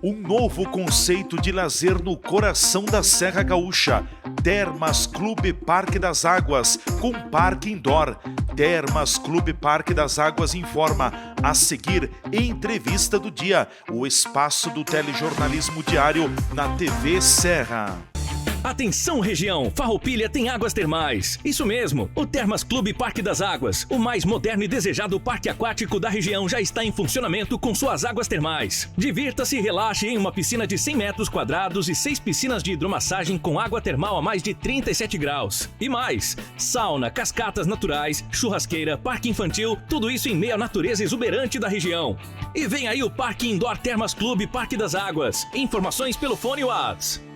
Um novo conceito de lazer no coração da Serra Gaúcha. Termas Clube Parque das Águas, com parque indoor. Termas Clube Parque das Águas informa. A seguir, entrevista do dia. O espaço do telejornalismo diário na TV Serra. Atenção região, Farroupilha tem águas termais. Isso mesmo, o Termas Clube Parque das Águas, o mais moderno e desejado parque aquático da região, já está em funcionamento com suas águas termais. Divirta-se e relaxe em uma piscina de 100 metros quadrados e 6 piscinas de hidromassagem com água termal a mais de 37 graus. E mais, sauna, cascatas naturais, churrasqueira, parque infantil, tudo isso em meio à natureza exuberante da região. E vem aí o Parque Indoor Termas Clube Parque das Águas. Informações pelo fone WhatsApp.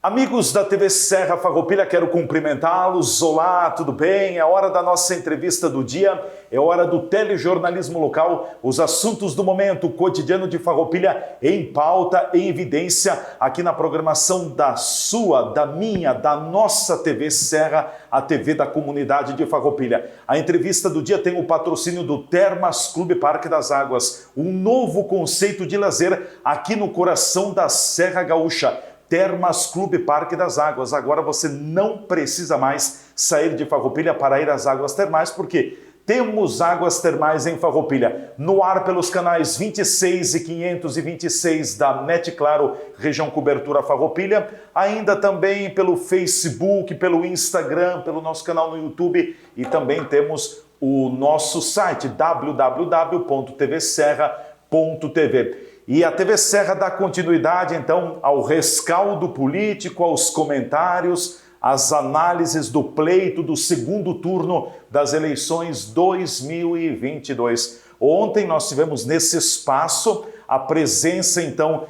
Amigos da TV Serra Farroupilha, quero cumprimentá-los. Olá, tudo bem? É hora da nossa entrevista do dia, é hora do telejornalismo local, os assuntos do momento, o cotidiano de Farroupilha em pauta, em evidência, aqui na programação da sua, da minha, da nossa TV Serra, a TV da comunidade de Farroupilha. A entrevista do dia tem o patrocínio do Termas Clube Parque das Águas, um novo conceito de lazer aqui no coração da Serra Gaúcha. Termas Clube Parque das Águas. Agora você não precisa mais sair de Farroupilha para ir às águas termais, porque temos águas termais em Farroupilha. No ar pelos canais 26 e 526 da NET Claro, região cobertura Farroupilha. Ainda também pelo Facebook, pelo Instagram, pelo nosso canal no YouTube. E também temos o nosso site www.tvserra.tv. E a TV Serra dá continuidade, então, ao rescaldo político, aos comentários, às análises do pleito do segundo turno das eleições 2022. Ontem nós tivemos nesse espaço a presença, então,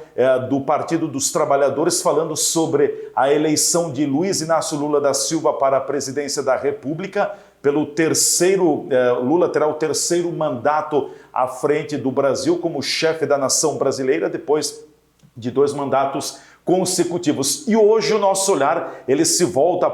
do Partido dos Trabalhadores falando sobre a eleição de Luiz Inácio Lula da Silva para a presidência da República. Pelo terceiro, Lula terá o terceiro mandato à frente do Brasil como chefe da nação brasileira, depois de 2 mandatos consecutivos. E hoje o nosso olhar ele se volta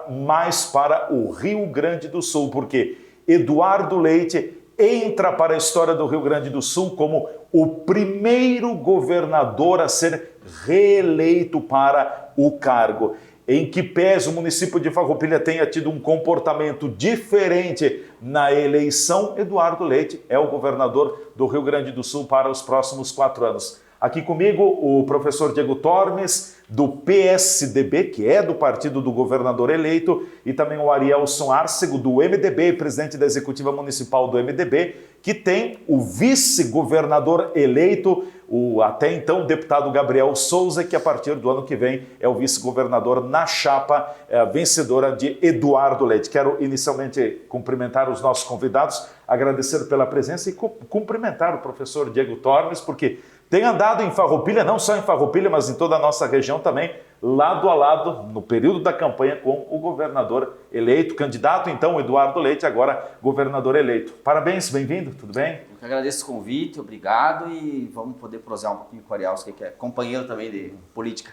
mais para o Rio Grande do Sul, porque Eduardo Leite entra para a história do Rio Grande do Sul como o primeiro governador a ser reeleito para o cargo. Em que pese o município de Farroupilha tenha tido um comportamento diferente na eleição, Eduardo Leite é o governador do Rio Grande do Sul para os próximos 4 anos. Aqui comigo o professor Diego Tormes, do PSDB, que é do partido do governador eleito, e também o Arielson Arcego, do MDB, presidente da executiva municipal do MDB, que tem o vice-governador eleito, o até então deputado Gabriel Souza, que a partir do ano que vem é o vice-governador na chapa vencedora de Eduardo Leite. Quero inicialmente cumprimentar os nossos convidados, agradecer pela presença e cumprimentar o professor Diego Tormes, porque tem andado em Farroupilha, não só em Farroupilha, mas em toda a nossa região também, lado a lado, no período da campanha com o governador eleito, candidato então Eduardo Leite, agora governador eleito. Parabéns, bem-vindo, tudo bem? Eu que agradeço o convite, obrigado, e vamos poder prossear um pouquinho com o Arielson, que é companheiro também de política.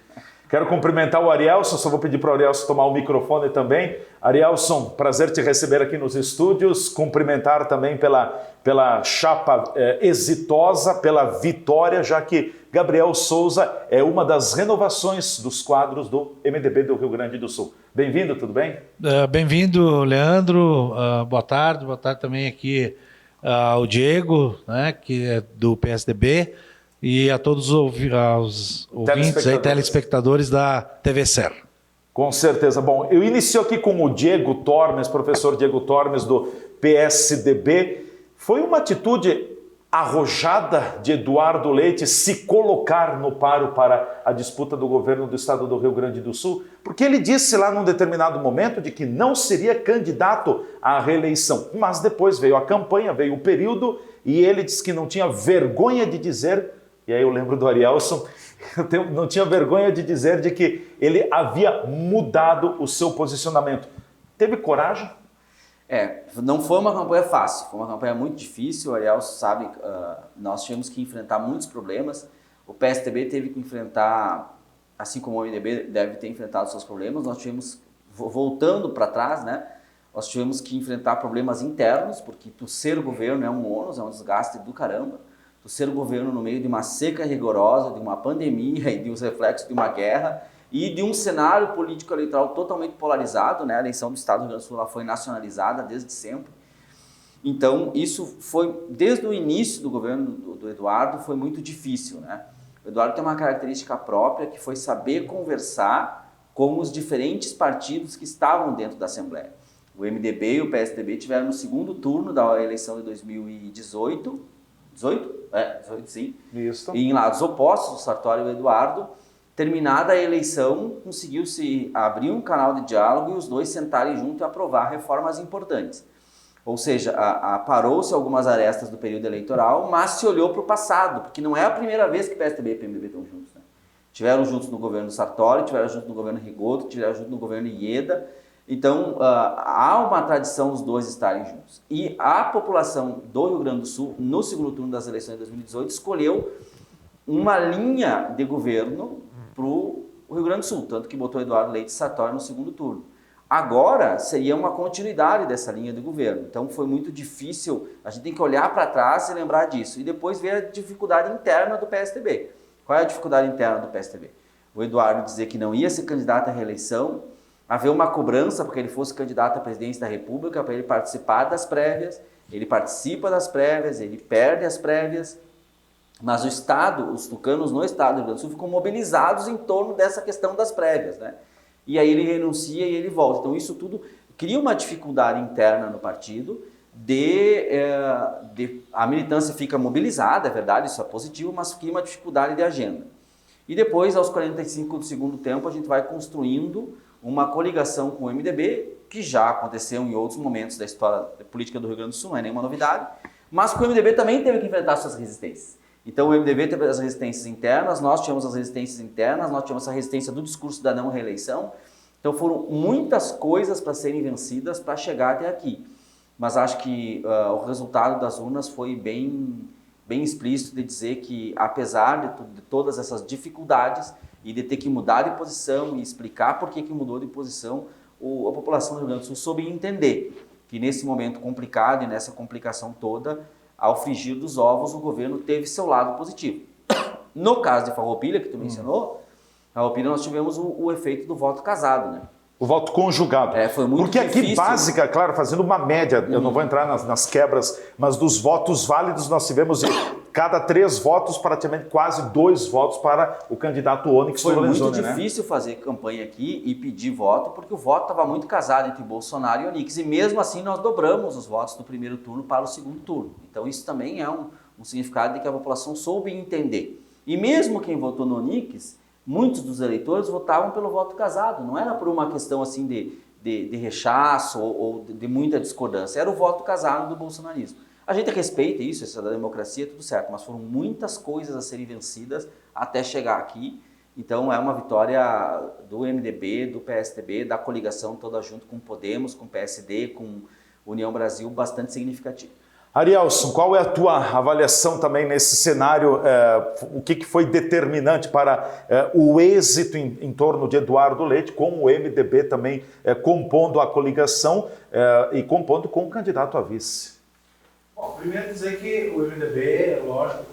Quero cumprimentar o Arielson, só vou pedir para o Arielson tomar o microfone também. Arielson, prazer te receber aqui nos estúdios, cumprimentar também pela chapa exitosa, pela vitória, já que Gabriel Souza é uma das renovações dos quadros do MDB do Rio Grande do Sul. Bem-vindo, tudo bem? Bem-vindo, Leandro, boa tarde também aqui ao Diego, né, que é do PSDB, e a todos os ouvintes e telespectadores da TV Serra. Com certeza. Bom, eu inicio aqui com o Diego Tormes, professor Diego Tormes, do PSDB. Foi uma atitude arrojada de Eduardo Leite se colocar no paro para a disputa do governo do estado do Rio Grande do Sul? Porque ele disse lá num determinado momento de que não seria candidato à reeleição. Mas depois veio a campanha, veio o período, e ele disse que não tinha vergonha de dizer, e aí eu lembro do Arielson, não tinha vergonha de dizer de que ele havia mudado o seu posicionamento. Teve coragem? Não foi uma campanha fácil, foi uma campanha muito difícil. O Arielson sabe, nós tivemos que enfrentar muitos problemas. O PSDB teve que enfrentar, assim como o MDB deve ter enfrentado seus problemas. Nós tivemos, voltando para trás, né? nós tivemos que enfrentar problemas internos, porque tu ser o governo é um ônus, é um desgaste do caramba. Tu ser o governo no meio de uma seca rigorosa, de uma pandemia e dos reflexos de uma guerra e de um cenário político eleitoral totalmente polarizado, né? A eleição do Estado do Rio Grande do Sul ela foi nacionalizada desde sempre. Então, isso foi, desde o início do governo do Eduardo, foi muito difícil, né? O Eduardo tem uma característica própria, que foi saber conversar com os diferentes partidos que estavam dentro da Assembleia. O MDB e o PSDB tiveram no segundo turno da eleição de 2018, 18, sim, Isso. e em lados opostos, o Sartori e o Eduardo. Terminada a eleição, conseguiu-se abrir um canal de diálogo e os dois sentarem junto e aprovar reformas importantes. Ou seja, parou-se algumas arestas do período eleitoral, mas se olhou para o passado, porque não é a primeira vez que PSDB e PMDB estão juntos. Né? Tiveram juntos no governo Sartori, tiveram juntos no governo Rigoto, tiveram juntos no governo Ieda. Então, há uma tradição os dois estarem juntos. E a população do Rio Grande do Sul, no segundo turno das eleições de 2018, escolheu uma linha de governo para o Rio Grande do Sul, tanto que botou Eduardo Leite Sartori no segundo turno. Agora, seria uma continuidade dessa linha de governo. Então, foi muito difícil, a gente tem que olhar para trás e lembrar disso. E depois ver a dificuldade interna do PSDB. Qual é a dificuldade interna do PSDB? O Eduardo dizer que não ia ser candidato à reeleição, haver uma cobrança porque ele fosse candidato à presidência da República, para ele participar das prévias, ele participa das prévias, ele perde as prévias, mas o Estado, os tucanos no Estado do Rio Grande do Sul ficam mobilizados em torno dessa questão das prévias, né? E aí ele renuncia e ele volta. Então isso tudo cria uma dificuldade interna no partido, a militância fica mobilizada, é verdade, isso é positivo, mas cria uma dificuldade de agenda. E depois, aos 45 do segundo tempo, a gente vai construindo uma coligação com o MDB, que já aconteceu em outros momentos da história política do Rio Grande do Sul, não é nenhuma novidade, mas que o MDB também teve que enfrentar suas resistências. Então o MDB teve as resistências internas, nós tivemos as resistências internas, nós tivemos a resistência do discurso da não reeleição. Então foram muitas coisas para serem vencidas para chegar até aqui. Mas acho que o resultado das urnas foi bem explícito de dizer que, apesar de todas essas dificuldades e de ter que mudar de posição e explicar por que mudou de posição, a população do Rio Grande do Sul soube entender que nesse momento complicado e nessa complicação toda, ao frigir dos ovos, o governo teve seu lado positivo. No caso de Farroupilha, que tu mencionou, Farroupilha nós tivemos o efeito do voto casado, né? O voto conjugado. Foi muito Porque difícil. Aqui, básica, claro, fazendo uma média, eu não vou entrar nas quebras, mas dos votos válidos nós tivemos de cada 3 votos, praticamente quase 2 votos para o candidato Onyx. Foi muito difícil fazer campanha aqui e pedir voto, porque o voto estava muito casado entre Bolsonaro e Onyx. E mesmo assim nós dobramos os votos do primeiro turno para o segundo turno. Então isso também é um significado de que a população soube entender. E mesmo quem votou no Onyx, muitos dos eleitores votavam pelo voto casado, não era por uma questão assim de rechaço ou de muita discordância, era o voto casado do bolsonarismo. A gente respeita isso, essa da democracia, tudo certo, mas foram muitas coisas a serem vencidas até chegar aqui. Então é uma vitória do MDB, do PSDB, da coligação toda junto com Podemos, com PSD, com União Brasil, bastante significativa. Arielson, qual é a tua avaliação também nesse cenário? O que foi determinante para o êxito em torno de Eduardo Leite, com o MDB também compondo a coligação e compondo com o candidato a vice? Bom, primeiro dizer que o MDB, lógico,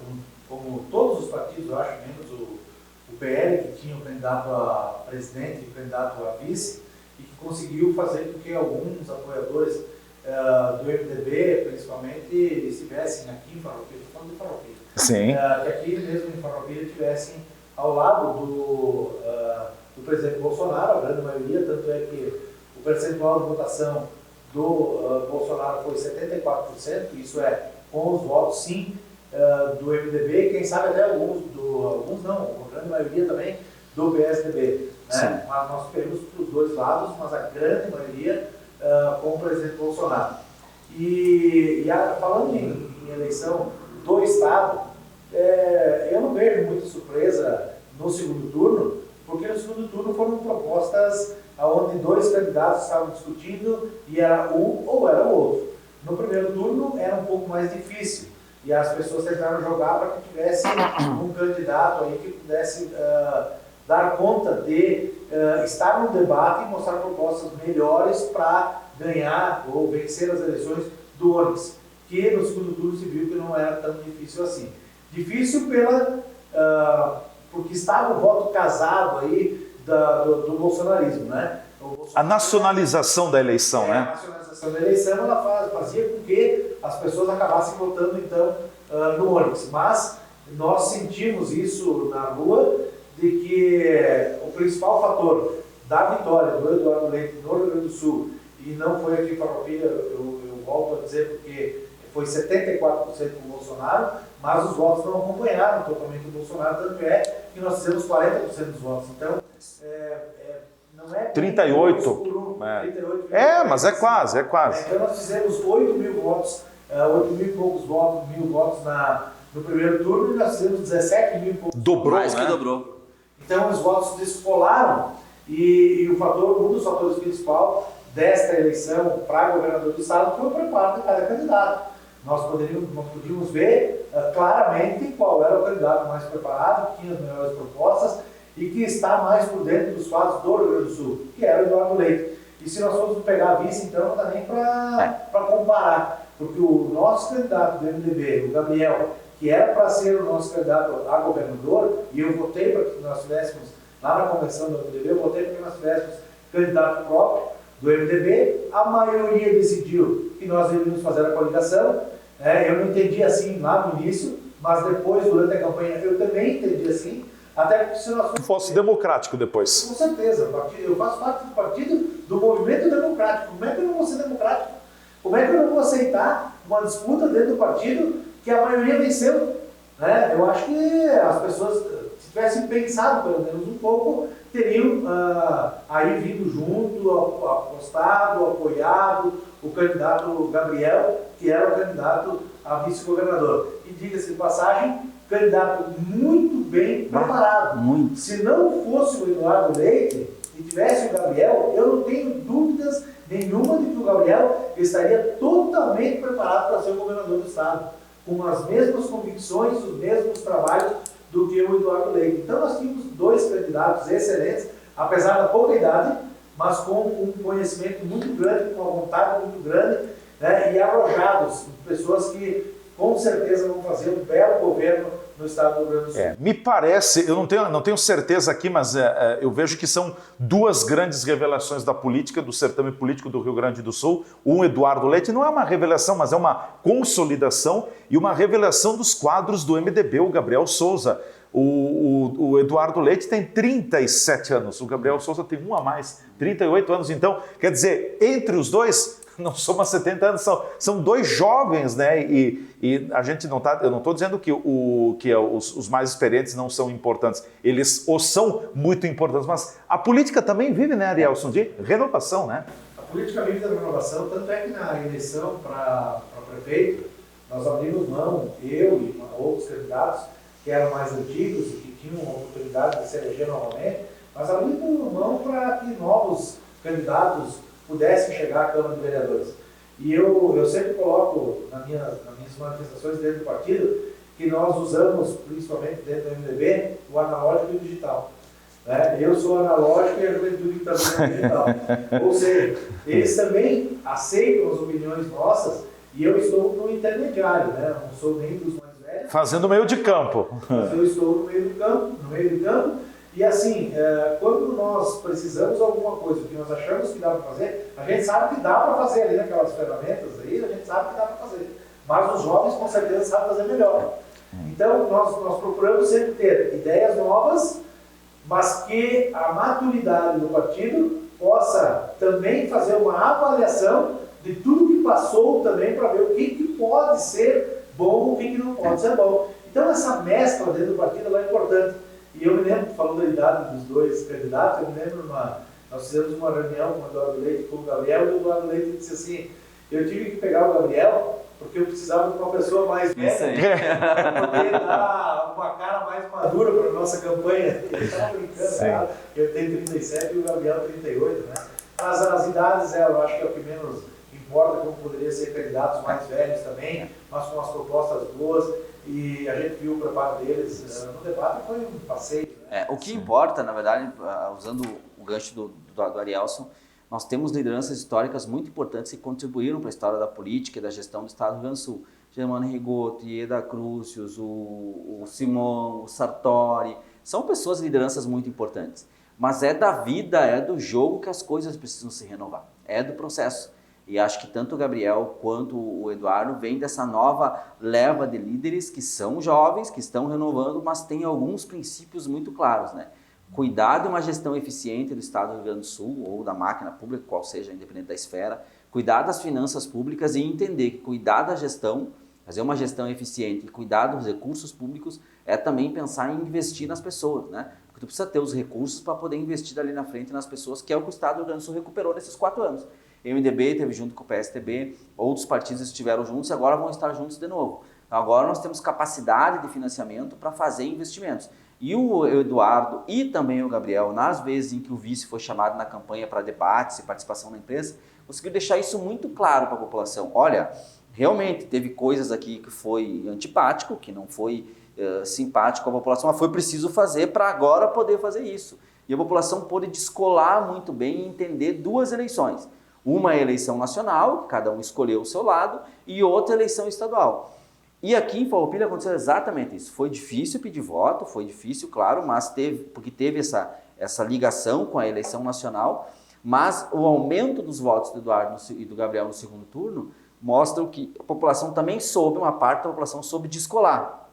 como todos os partidos, eu acho, menos o PL, que tinha o candidato a presidente e o candidato a vice, e que conseguiu fazer com que alguns apoiadores do MDB, principalmente, estivessem aqui em Farroupilha, estou falando de Farroupilha. Sim. Que aqui mesmo em Farroupilha estivessem ao lado do presidente Bolsonaro, a grande maioria, tanto é que o percentual de votação do Bolsonaro foi 74%, isso é, com os votos sim do MDB, quem sabe até alguns não, a grande maioria também do PSDB. Né? Mas nós temos para os dois lados, mas a grande maioria com o presidente Bolsonaro. Falando em eleição do Estado, eu não vejo muita surpresa no segundo turno, porque no segundo turno foram propostas onde 2 candidatos estavam discutindo e era um ou era o outro. No primeiro turno era um pouco mais difícil e as pessoas tentaram jogar para que tivesse um candidato aí que pudesse dar conta de estar no debate e mostrar propostas melhores para ganhar ou vencer as eleições do Onyx, que no segundo turno se viu que não era tão difícil assim. Difícil porque estava o voto casado aí do bolsonarismo, né? A nacionalização da eleição, né? A nacionalização da eleição ela fazia com que as pessoas acabassem votando então no Onyx. Mas nós sentimos isso na rua, de que o principal fator da vitória do Eduardo Leite no Rio Grande do Sul, e não foi aqui em Farroupilha, eu volto a dizer, porque foi 74% com o Bolsonaro, mas os votos não acompanharam totalmente o Bolsonaro, tanto é que nós fizemos 40% dos votos. Então, não é 38. 38, mas é quase. Então nós fizemos 8 mil votos, 8 mil e poucos mil votos no primeiro turno, e nós fizemos 17 mil e poucos. Dobrou, mais que dobrou. Então os votos descolaram e um dos fatores principais desta eleição para governador do estado foi o preparo de cada candidato. Nós podíamos ver claramente qual era o candidato mais preparado, que tinha as melhores propostas e que está mais por dentro dos fatos do Rio Grande do Sul, que era o Eduardo Leite. E se nós formos pegar a vice, então não dá nem para comparar, porque o nosso candidato do MDB, o Gabriel, que era para ser o nosso candidato a governador, e eu votei para que nós tivéssemos, lá na convenção do MDB, eu votei para que nós tivéssemos candidato próprio do MDB, a maioria decidiu que nós deveríamos fazer a coligação. Eu não entendi assim lá no início, mas depois, durante a campanha, eu também entendi assim, até porque se nós fosse democrático depois. Com certeza, eu faço parte do partido do movimento democrático. Como é que eu não vou ser democrático? Como é que eu não vou aceitar uma disputa dentro do partido que a maioria venceu? Eu acho que as pessoas, se tivessem pensado pelo menos um pouco, teriam aí vindo junto, apostado, apoiado o candidato Gabriel, que era o candidato a vice-governador. E diga-se de passagem, candidato muito bem preparado. Muito. Se não fosse o Eduardo Leite e tivesse o Gabriel, eu não tenho dúvidas nenhuma de que o Gabriel estaria totalmente preparado para ser o governador do estado, com as mesmas convicções, os mesmos trabalhos do que o Eduardo Leite. Então nós tínhamos dois candidatos excelentes, apesar da pouca idade, mas com um conhecimento muito grande, com uma vontade muito grande, e arrojados, pessoas que com certeza vão fazer um belo governo no estado do Rio Grande do Sul. Me parece, eu não tenho certeza aqui, mas eu vejo que são duas grandes revelações da política, do certame político do Rio Grande do Sul. Um, Eduardo Leite, não é uma revelação, mas é uma consolidação e uma revelação dos quadros do MDB, o Gabriel Souza. O Eduardo Leite tem 37 anos, o Gabriel Souza tem um a mais, 38 anos. Então, quer dizer, entre os dois, não somam 70 anos, são dois jovens, né? E a gente não tá, eu não estou dizendo que os mais experientes não são importantes, eles são muito importantes, mas a política também vive, né, Arielson, de renovação, né? A política vive da renovação, tanto é que na eleição para prefeito, nós abrimos mão, eu e outros candidatos que eram mais antigos e que tinham a oportunidade de se eleger novamente, mas abrimos mão para que novos candidatos pudessem chegar à Câmara de Vereadores. E eu sempre coloco nas minhas manifestações dentro do partido que nós usamos, principalmente dentro do MDB, o analógico e o digital. Eu sou analógico e a juventude também é digital. Ou seja, eles também aceitam as opiniões nossas e eu estou no intermediário, não sou nem dos mais velhos. Fazendo meio de campo. Mas eu estou no meio do campo. E assim, quando nós precisamos de alguma coisa que nós achamos que dá para fazer, a gente sabe que dá para fazer ali naquelas ferramentas aí, a gente sabe que dá para fazer. Mas os jovens com certeza sabem fazer melhor. Então nós procuramos sempre ter ideias novas, mas que a maturidade do partido possa também fazer uma avaliação de tudo que passou também para ver o que pode ser bom, o que não pode ser bom. Então essa mescla dentro do partido é importante. E eu me lembro, falando da idade dos dois candidatos, eu me lembro, nós fizemos uma reunião com o Eduardo Leite e com o Gabriel, e o Eduardo Leite disse assim, eu tive que pegar o Gabriel porque eu precisava de uma pessoa mais velha para poder dar uma cara mais madura para a nossa campanha. Ele estava brincando, eu tenho 37 e o Gabriel 38, né? Mas as idades, eu acho que é o que menos importa, como poderia ser candidatos mais velhos também, mas com as propostas boas. E a gente viu o preparo deles no debate, foi um passeio. O que importa, na verdade, usando o gancho do Arielson, nós temos lideranças históricas muito importantes que contribuíram para a história da política e da gestão do Estado do Rio Grande do Sul. Germano Rigoto, Ieda Crucius, o Simão, o Sartori, são pessoas e lideranças muito importantes. Mas é da vida, é do jogo que as coisas precisam se renovar, é do processo. E acho que tanto o Gabriel quanto o Eduardo vêm dessa nova leva de líderes que são jovens, que estão renovando, mas têm alguns princípios muito claros, né? Cuidar de uma gestão eficiente do Estado do Rio Grande do Sul, ou da máquina pública, qual seja, independente da esfera, cuidar das finanças públicas e entender que cuidar da gestão, fazer uma gestão eficiente e cuidar dos recursos públicos é também pensar em investir nas pessoas, né? Porque tu precisa ter os recursos para poder investir ali na frente nas pessoas, que é o que o Estado do Rio Grande do Sul recuperou nesses 4 anos. O MDB teve junto com o PSDB, outros partidos estiveram juntos e agora vão estar juntos de novo. Agora nós temos capacidade de financiamento para fazer investimentos. E o Eduardo e também o Gabriel, nas vezes em que o vice foi chamado na campanha para debates e participação na imprensa, conseguiu deixar isso muito claro para a população. Olha, realmente teve coisas aqui que foi antipático, que não foi simpático à população, mas foi preciso fazer para agora poder fazer isso. E a população pôde descolar muito bem e entender 2 eleições. Uma eleição nacional, cada um escolheu o seu lado, e outra eleição estadual. E aqui em Farroupilha aconteceu exatamente isso. Foi difícil pedir voto, foi difícil, claro, mas porque teve essa ligação com a eleição nacional, mas o aumento dos votos do Eduardo e do Gabriel no segundo turno mostra que a população também soube, uma parte da população soube descolar.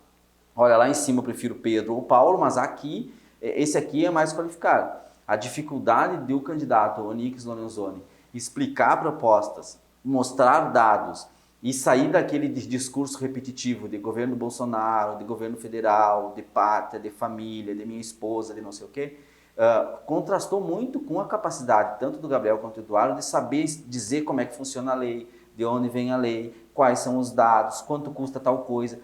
Olha, lá em cima eu prefiro Pedro ou Paulo, mas aqui, esse aqui é mais qualificado. A dificuldade do candidato Onyx Lorenzoni explicar propostas, mostrar dados e sair daquele discurso repetitivo de governo Bolsonaro, de governo federal, de pátria, de família, de minha esposa, de não sei o quê, contrastou muito com a capacidade, tanto do Gabriel quanto do Eduardo, de saber dizer como é que funciona a lei, de onde vem a lei, quais são os dados, quanto custa tal coisa.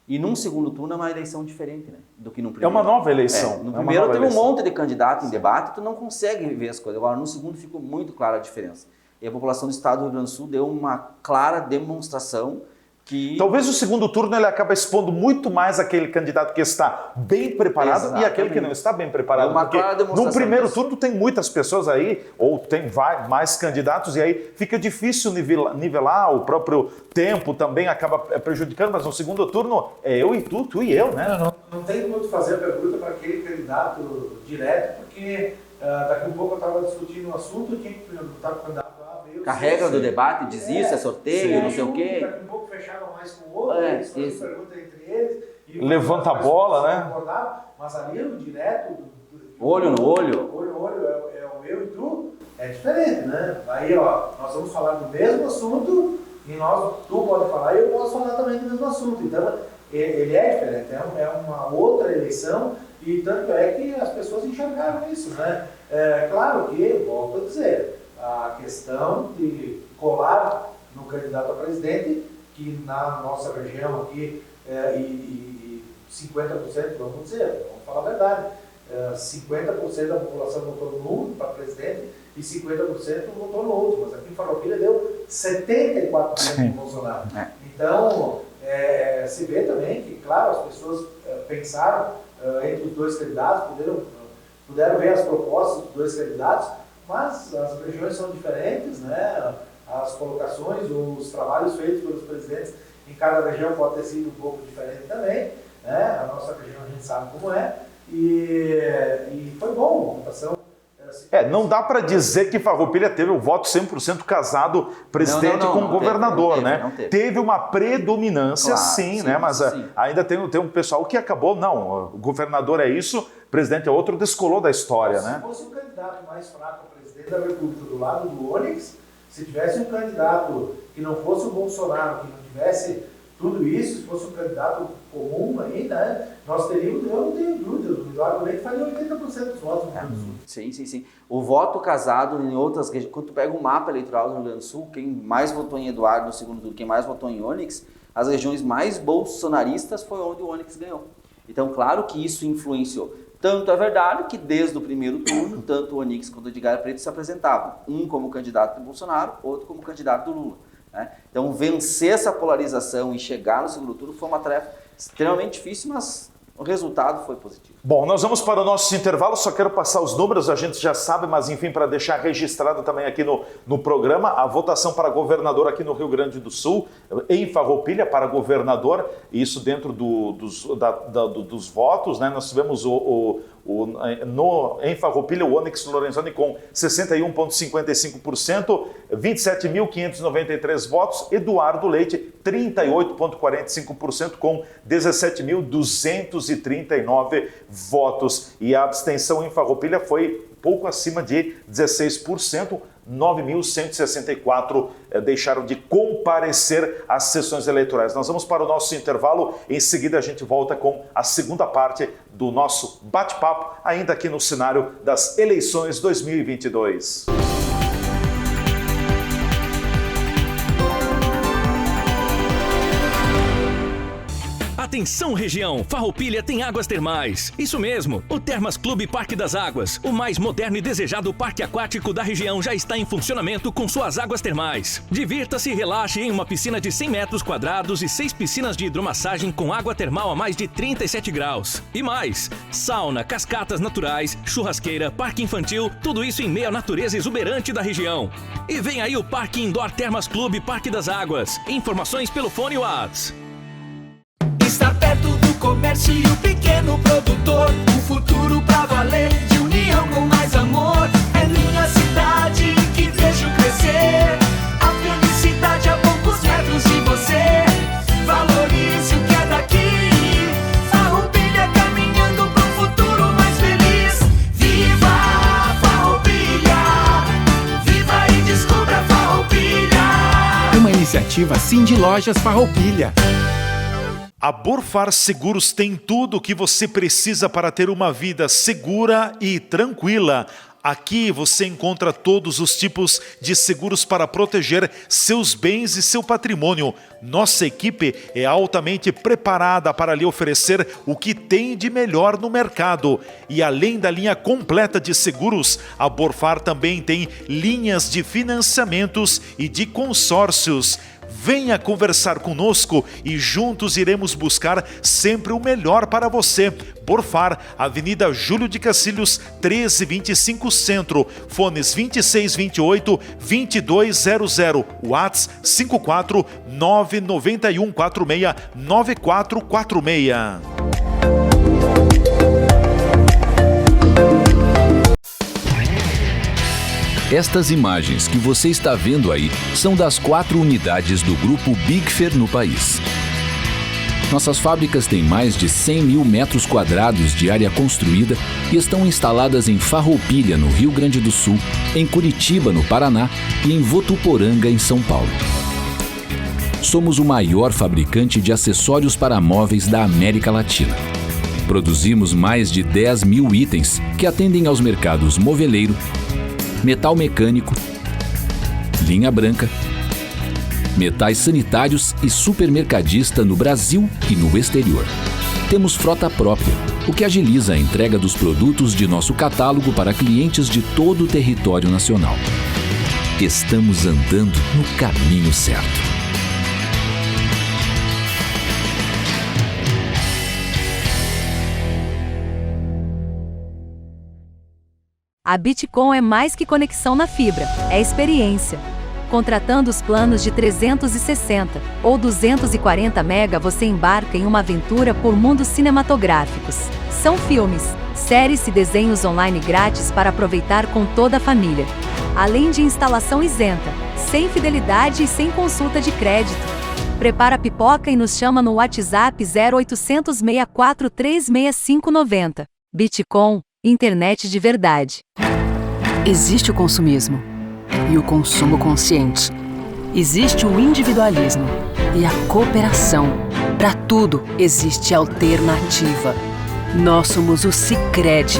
E num segundo turno é uma eleição diferente, né, do que no primeiro. É uma nova eleição. No primeiro teve um monte de candidato em debate, tu não consegue ver as coisas. Agora, no segundo ficou muito clara a diferença. E a população do Estado do Rio Grande do Sul deu uma clara demonstração que... Talvez o segundo turno ele acaba expondo muito mais aquele candidato que está bem preparado. Exatamente. E aquele que não está bem preparado. Uma clara demonstração no primeiro disso. turno tem muitas pessoas aí, ou tem mais candidatos, e aí fica difícil nivelar, o próprio tempo também acaba prejudicando, mas no segundo turno é eu e tu e eu, né? Não tem como fazer a pergunta para aquele candidato direto, porque daqui a pouco eu estava discutindo um assunto e tinha que perguntar para o candidato a regra do debate diz isso, é sorteio, não sei o quê. Daqui a pouco fechava mais com o outro, eles faziam pergunta entre eles. E levanta a bola, né? Mas ali no direto... Olho no olho. Olho no olho é o eu e tu, é diferente, né? Aí, ó, nós vamos falar do mesmo assunto e tu pode falar e eu posso falar também do mesmo assunto. Então, ele é diferente, é uma outra eleição e tanto é que as pessoas enxergaram isso, né? Claro que, volto a dizer, a questão de colar no candidato a presidente, que na nossa região aqui, 50%, vamos dizer, vamos falar a verdade, 50% da população votou no para presidente e 50% votou no outro, mas aqui em Farroupilha deu 74% no Bolsonaro. Então, se vê também que, claro, as pessoas pensaram entre os 2 candidatos, puderam ver as propostas dos 2 candidatos, mas as regiões são diferentes, né? As colocações, os trabalhos feitos pelos presidentes em cada região pode ter sido um pouco diferente também, né? A nossa região a gente sabe como é, e foi bom a votação. Não dá para dizer que Farroupilha teve o voto 100% casado presidente com governador, né? Teve uma predominância, claro, sim, né? Mas sim. Ainda tem um pessoal que acabou, não, o governador é isso, o presidente é outro, descolou da história, né? Se fosse o candidato mais fraco a presidente da República do lado do Onyx, se tivesse um candidato que não fosse o Bolsonaro, que não tivesse tudo isso, se fosse um candidato comum aí, né? Nós teríamos, eu não tenho dúvidas, o Eduardo Leite faria 80% dos votos no Rio Grande do Sul. Sim. O voto casado em outras regiões, quando tu pega o mapa eleitoral do Rio Grande do Sul, quem mais votou em Eduardo no segundo turno, quem mais votou em Onyx, as regiões mais bolsonaristas foi onde o Onyx ganhou. Então, claro que isso influenciou. Tanto é verdade que desde o primeiro turno, tanto o Onyx quanto o Edgar Preto se apresentavam, um como candidato do Bolsonaro, outro como candidato do Lula. Né? Então, vencer essa polarização e chegar no segundo turno foi uma tarefa extremamente difícil, mas O resultado foi positivo. Bom, nós vamos para o nosso intervalo, só quero passar os números, a gente já sabe, mas enfim, para deixar registrado também aqui no programa, a votação para governador aqui no Rio Grande do Sul, em Farroupilha, para governador, isso dentro dos votos, né? Nós tivemos em Farroupilha o Onyx Lorenzoni com 61,55%, 27.593 votos, Eduardo Leite 38,45% com 17.239 votos. E a abstenção em Farroupilha foi pouco acima de 16%, 9.164 deixaram de comparecer às sessões eleitorais. Nós vamos para o nosso intervalo, em seguida a gente volta com a segunda parte do nosso bate-papo, ainda aqui no cenário das eleições 2022. Atenção região, Farroupilha tem águas termais. Isso mesmo, o Termas Clube Parque das Águas, o mais moderno e desejado parque aquático da região, já está em funcionamento com suas águas termais. Divirta-se e relaxe em uma piscina de 100 metros quadrados e 6 piscinas de hidromassagem com água termal a mais de 37 graus. E mais, sauna, cascatas naturais, churrasqueira, parque infantil, tudo isso em meio à natureza exuberante da região. E vem aí o Parque Indoor Termas Clube Parque das Águas. Informações pelo fone WhatsApp. Estar perto do comércio e o pequeno produtor, um futuro pra valer, de união com mais amor. É minha cidade que vejo crescer, a felicidade a poucos metros de você. Valorize o que é daqui, Farroupilha caminhando pro futuro mais feliz. Viva Farroupilha, viva e descubra Farroupilha. Uma iniciativa Cindy Lojas Farroupilha. A Borfar Seguros tem tudo o que você precisa para ter uma vida segura e tranquila. Aqui você encontra todos os tipos de seguros para proteger seus bens e seu patrimônio. Nossa equipe é altamente preparada para lhe oferecer o que tem de melhor no mercado. E além da linha completa de seguros, a Borfar também tem linhas de financiamentos e de consórcios. Venha conversar conosco e juntos iremos buscar sempre o melhor para você. Borfar, Avenida Júlio de Cacilhos, 1325 Centro, fones 2628-2200, WhatsApp 54991469446. Estas imagens que você está vendo aí são das 4 unidades do Grupo Bigfer no país. Nossas fábricas têm mais de 100 mil metros quadrados de área construída e estão instaladas em Farroupilha, no Rio Grande do Sul, em Curitiba, no Paraná e em Votuporanga, em São Paulo. Somos o maior fabricante de acessórios para móveis da América Latina. Produzimos mais de 10 mil itens que atendem aos mercados moveleiro, metal mecânico, linha branca, metais sanitários e supermercadista no Brasil e no exterior. Temos frota própria, o que agiliza a entrega dos produtos de nosso catálogo para clientes de todo o território nacional. Estamos andando no caminho certo. A Bitcom é mais que conexão na fibra, é experiência. Contratando os planos de 360 ou 240 MB, você embarca em uma aventura por mundos cinematográficos. São filmes, séries e desenhos online grátis para aproveitar com toda a família. Além de instalação isenta, sem fidelidade e sem consulta de crédito. Prepara a pipoca e nos chama no WhatsApp 0800 643 36590. Bitcom, internet de verdade. Existe o consumismo e o consumo consciente. Existe o individualismo e a cooperação. Para tudo existe alternativa. Nós somos o Sicredi,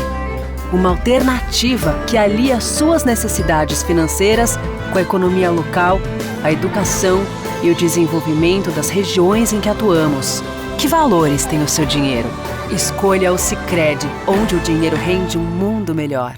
uma alternativa que alia suas necessidades financeiras com a economia local, a educação e o desenvolvimento das regiões em que atuamos. Que valores tem o seu dinheiro? Escolha o Sicredi, onde o dinheiro rende um mundo melhor.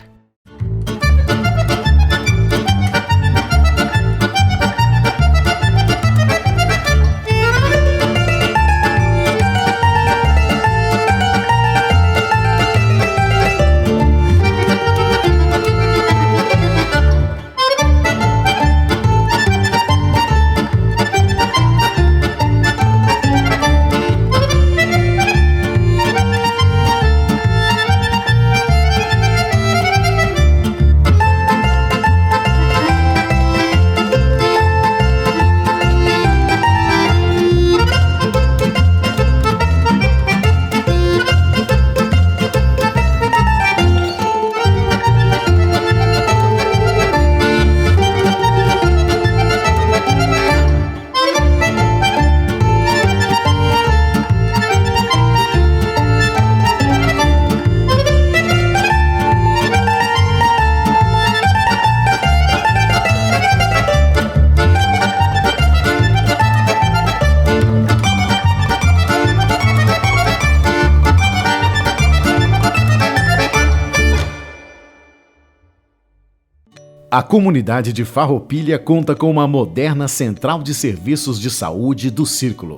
A comunidade de Farroupilha conta com uma moderna central de serviços de saúde do Círculo.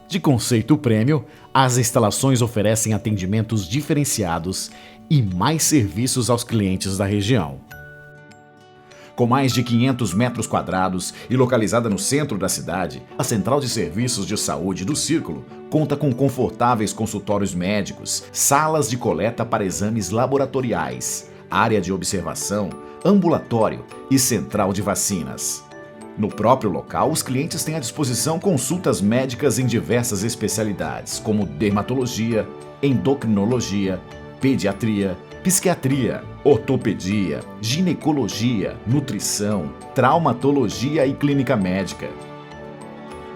De conceito prêmio, as instalações oferecem atendimentos diferenciados e mais serviços aos clientes da região. Com mais de 500 metros quadrados e localizada no centro da cidade, a Central de Serviços de Saúde do Círculo conta com confortáveis consultórios médicos, salas de coleta para exames laboratoriais, área de observação, ambulatório e central de vacinas. No próprio local, os clientes têm à disposição consultas médicas em diversas especialidades, como dermatologia, endocrinologia, pediatria, psiquiatria, ortopedia, ginecologia, nutrição, traumatologia e clínica médica.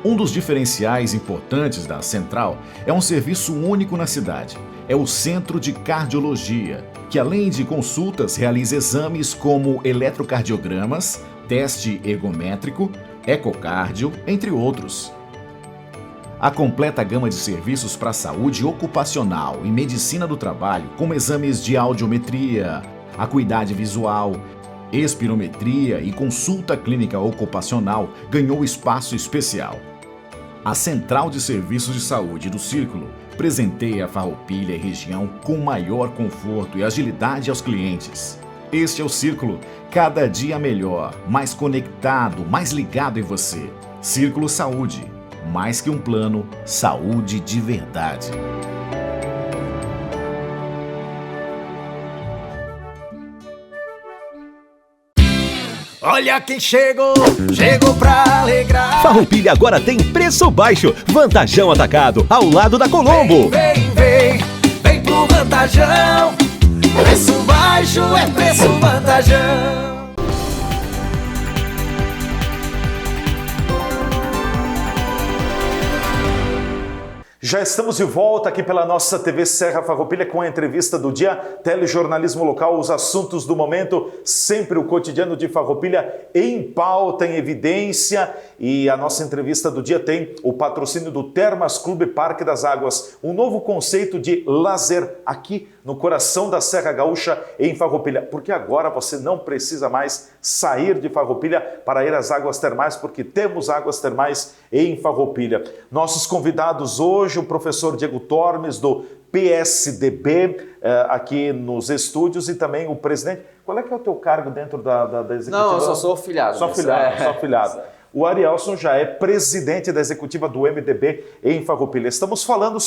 Um dos diferenciais importantes da Central é um serviço único na cidade. É o Centro de Cardiologia, que além de consultas realiza exames como eletrocardiogramas, teste ergométrico, ecocardio, entre outros. A completa gama de serviços para saúde ocupacional e medicina do trabalho, como exames de audiometria, acuidade visual, espirometria e consulta clínica ocupacional, ganhou espaço especial. A Central de Serviços de Saúde do Círculo presenteia a Farroupilha e região com maior conforto e agilidade aos clientes. Este é o Círculo, cada dia melhor, mais conectado, mais ligado em você. Círculo Saúde, mais que um plano, saúde de verdade. Olha quem chegou, chegou pra alegrar. Farroupilha agora tem preço baixo, Vantajão Atacado, ao lado da Colombo. Vem pro Vantajão. Preço baixo é preço Vantajão. Já estamos de volta aqui pela nossa TV Serra Farroupilha com a entrevista do dia, telejornalismo local, os assuntos do momento, sempre o cotidiano de Farroupilha em pauta, em evidência. E a nossa entrevista do dia tem o patrocínio do Termas Clube Parque das Águas, um novo conceito de lazer aqui no coração da Serra Gaúcha em Farroupilha, porque agora você não precisa mais sair de Farroupilha para ir às águas termais, porque temos águas termais em Farroupilha. Nossos convidados hoje, o professor Diego Tormes, do PSDB, aqui nos estúdios, e também o presidente. Qual é que é o teu cargo dentro da executiva? Não, eu só sou afiliado. Só afiliado. O Arielson já é presidente da executiva do MDB em Farroupilha. Estamos falando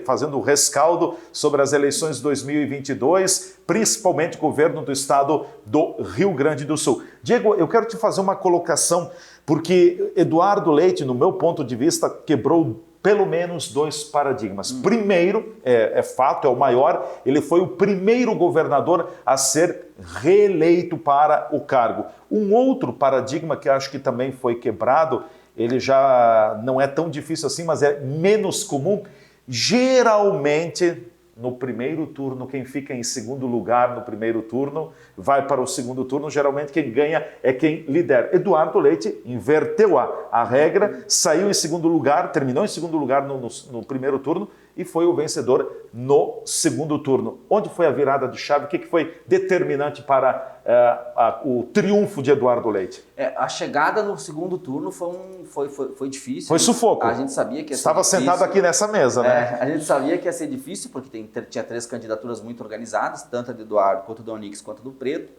fazendo o rescaldo sobre as eleições de 2022, principalmente o governo do estado do Rio Grande do Sul. Diego, eu quero te fazer uma colocação, porque Eduardo Leite, no meu ponto de vista, quebrou pelo menos dois paradigmas. Primeiro, é fato, é o maior, ele foi o primeiro governador a ser reeleito para o cargo. Um outro paradigma que acho que também foi quebrado, ele já não é tão difícil assim, mas é menos comum. Geralmente, no primeiro turno, quem fica em segundo lugar no primeiro turno vai para o segundo turno. Geralmente quem ganha é quem lidera. Eduardo Leite inverteu a regra, saiu em segundo lugar, terminou em segundo lugar no primeiro turno e foi o vencedor no segundo turno. Onde foi a virada de chave? O que foi determinante para o triunfo de Eduardo Leite? A chegada no segundo turno foi difícil. Foi sufoco. A gente sabia que ia ser Estava difícil. sentado aqui nessa mesa, né? A gente sabia que ia ser difícil, porque tinha 3 candidaturas muito organizadas, tanto a do Eduardo, quanto a do Onix, quanto a do Preto.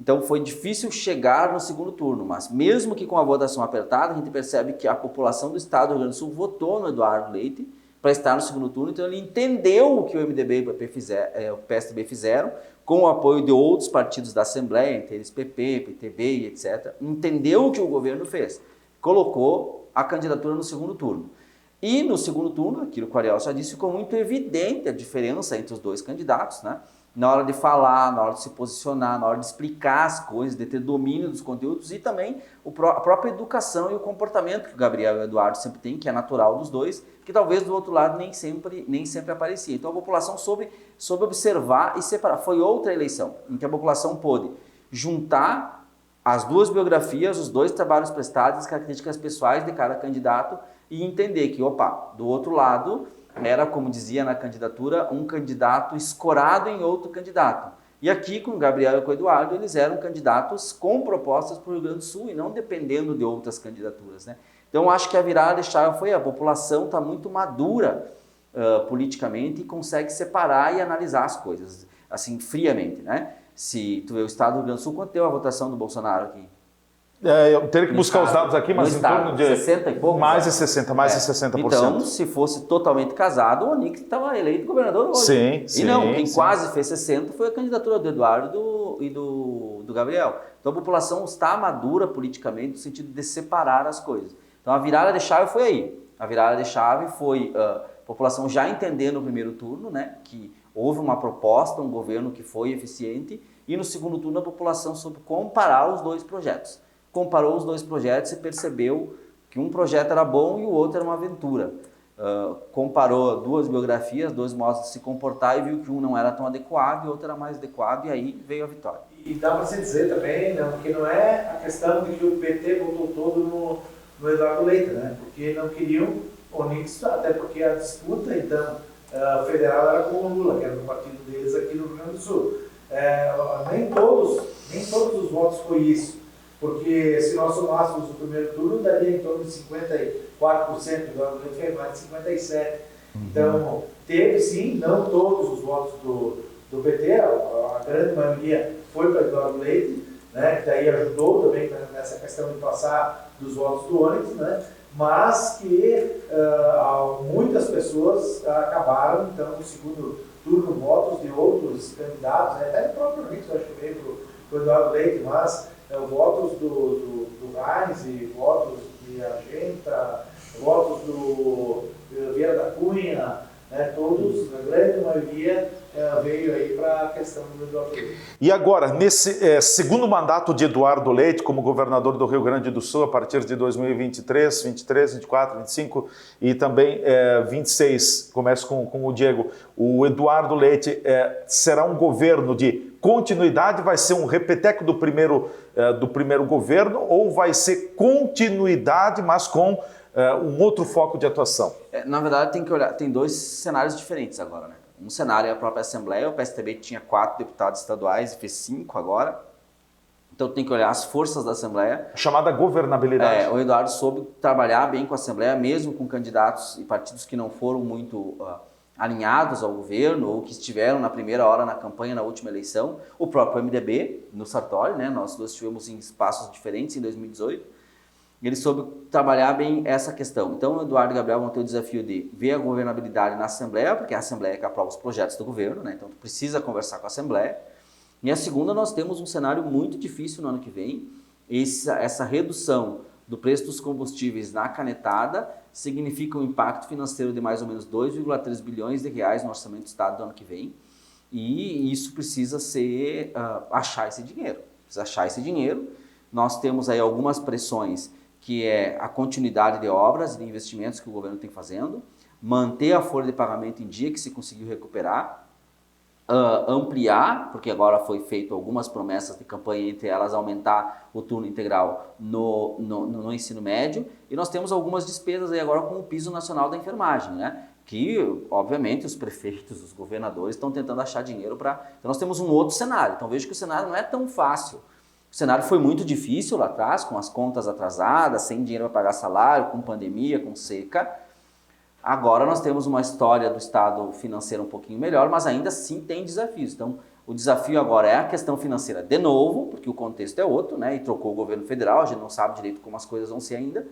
Então foi difícil chegar no segundo turno, mas mesmo que com a votação apertada, a gente percebe que a população do estado do Rio Grande do Sul votou no Eduardo Leite para estar no segundo turno, então ele entendeu o que o MDB e o PSDB fizeram, com o apoio de outros partidos da Assembleia, entre eles PP, PTB e etc., entendeu o que o governo fez, colocou a candidatura no segundo turno. E no segundo turno, aquilo que o Ariel já disse, ficou muito evidente a diferença entre os dois candidatos, né? Na hora de falar, na hora de se posicionar, na hora de explicar as coisas, de ter domínio dos conteúdos e também a própria educação e o comportamento que o Gabriel e o Eduardo sempre têm, que é natural dos dois, que talvez do outro lado nem sempre aparecia. Então a população soube observar e separar. Foi outra eleição em que a população pôde juntar as duas biografias, os dois trabalhos prestados, as características pessoais de cada candidato e entender que, do outro lado era, como dizia na candidatura, um candidato escorado em outro candidato. E aqui, com o Gabriel e com o Eduardo, eles eram candidatos com propostas para o Rio Grande do Sul e não dependendo de outras candidaturas, né? Então, eu acho que a virada de chave foi a população está muito madura politicamente e consegue separar e analisar as coisas, assim, friamente, né? Se tu vê o estado do Rio Grande do Sul, quanto deu a votação do Bolsonaro aqui? Eu teria que buscar os dados aqui, mas em torno de 60 e pouco? Mais de 60%. Então, se fosse totalmente casado, o Onix estava eleito governador hoje. Sim, e não, quem sim. quase fez 60 foi a candidatura do Eduardo e do Gabriel. Então, a população está madura politicamente no sentido de separar as coisas. Então, a virada de chave foi aí. A virada de chave foi a população já entendendo no primeiro turno, né, que houve uma proposta, um governo que foi eficiente, e no segundo turno a população soube comparar os dois projetos. Comparou os dois projetos e percebeu que um projeto era bom e o outro era uma aventura. Comparou duas biografias, dois modos de se comportar e viu que um não era tão adequado e o outro era mais adequado, e aí veio a vitória. E dá para se dizer também, não, que não é a questão de que o PT votou todo no Eduardo Leite, né? Porque não queriam o Onix, até porque a disputa, então, federal era com o Lula, que era do partido deles aqui no Rio Grande do Sul. Nem todos os votos foi isso. Porque se nós somássemos o primeiro turno, daria em torno de 54%, Eduardo Leite fez mais de 57%. Então, teve sim, não todos os votos do PT, a grande maioria foi para Eduardo Leite, né, que daí ajudou também nessa questão de passar dos votos do Onix, né, mas que muitas pessoas acabaram, então, no segundo turno, votos de outros candidatos, né, até o próprio Onix, eu acho que veio para o Eduardo Leite, mas votos do Reis e votos de Argenta, votos do Vieira da Cunha, né, todos, a grande maioria veio aí para a questão do Eduardo Leite. E agora, nesse segundo mandato de Eduardo Leite como governador do Rio Grande do Sul, a partir de 2023, 23, 24, 25 e também 26, começo com o Diego, o Eduardo Leite será um governo de continuidade, vai ser um repeteco do primeiro governo, ou vai ser continuidade, mas com um outro foco de atuação? Na verdade, tem que olhar, tem dois cenários diferentes agora, né? Um cenário é a própria Assembleia, o PSDB tinha 4 deputados estaduais e fez 5 agora. Então tem que olhar as forças da Assembleia. A chamada governabilidade. O Eduardo soube trabalhar bem com a Assembleia, mesmo com candidatos e partidos que não foram muito alinhados ao governo ou que estiveram na primeira hora na campanha, na última eleição. O próprio MDB, no Sartori, né? Nós dois estivemos em espaços diferentes em 2018. Ele soube trabalhar bem essa questão. Então, o Eduardo e o Gabriel vão ter o desafio de ver a governabilidade na Assembleia, porque é a Assembleia que aprova os projetos do governo, né? Então, precisa conversar com a Assembleia. E a segunda, nós temos um cenário muito difícil no ano que vem. Essa redução do preço dos combustíveis na canetada significa um impacto financeiro de mais ou menos 2,3 bilhões de reais no orçamento do Estado do ano que vem. E isso precisa ser, achar esse dinheiro. Precisa achar esse dinheiro. Nós temos aí algumas pressões, que é a continuidade de obras e de investimentos que o governo tem fazendo, manter a folha de pagamento em dia, que se conseguiu recuperar, ampliar, porque agora foi feito algumas promessas de campanha, entre elas aumentar o turno integral no ensino médio, e nós temos algumas despesas aí agora com o piso nacional da enfermagem, né? Que, obviamente, os prefeitos, os governadores estão tentando achar dinheiro para... Então nós temos um outro cenário, então vejo que o cenário não é tão fácil. O cenário foi muito difícil lá atrás, com as contas atrasadas, sem dinheiro para pagar salário, com pandemia, com seca. Agora nós temos uma história do estado financeiro um pouquinho melhor, mas ainda assim tem desafios. Então, o desafio agora é a questão financeira de novo, porque o contexto é outro, né? E trocou o governo federal, a gente não sabe direito como as coisas vão ser ainda.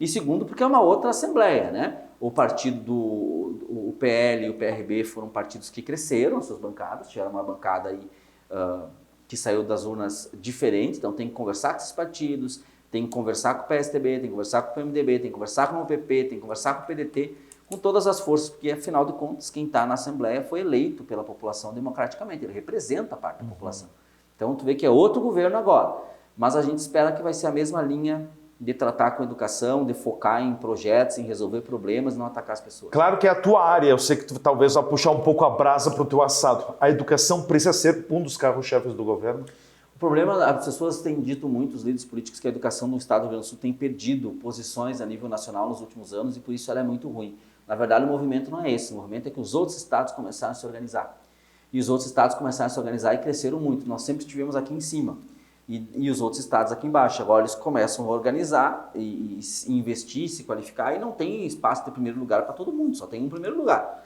E segundo, porque é uma outra assembleia, né? O partido o PL e o PRB foram partidos que cresceram as suas bancadas, tiveram uma bancada aí... que saiu das urnas diferentes, então tem que conversar com esses partidos, tem que conversar com o PSDB, tem que conversar com o PMDB, tem que conversar com o PP, tem que conversar com o PDT, com todas as forças, porque afinal de contas quem está na Assembleia foi eleito pela população democraticamente, ele representa a parte da população. Então tu vê que é outro governo agora, mas a gente espera que vai ser a mesma linha de tratar com educação, de focar em projetos, em resolver problemas, não atacar as pessoas. Claro que é a tua área, eu sei que tu talvez vai puxar um pouco a brasa para o teu assado. A educação precisa ser um dos carros-chefes do governo? O problema, as pessoas têm dito muito, os líderes políticos, que a educação no estado do Rio Grande do Sul tem perdido posições a nível nacional nos últimos anos e por isso ela é muito ruim. Na verdade, o movimento não é esse, o movimento é que os outros estados começaram a se organizar. E os outros estados começaram a se organizar e cresceram muito. Nós sempre estivemos aqui em cima. E os outros estados aqui embaixo. Agora eles começam a organizar e investir, se qualificar, e não tem espaço de primeiro lugar para todo mundo, só tem um primeiro lugar.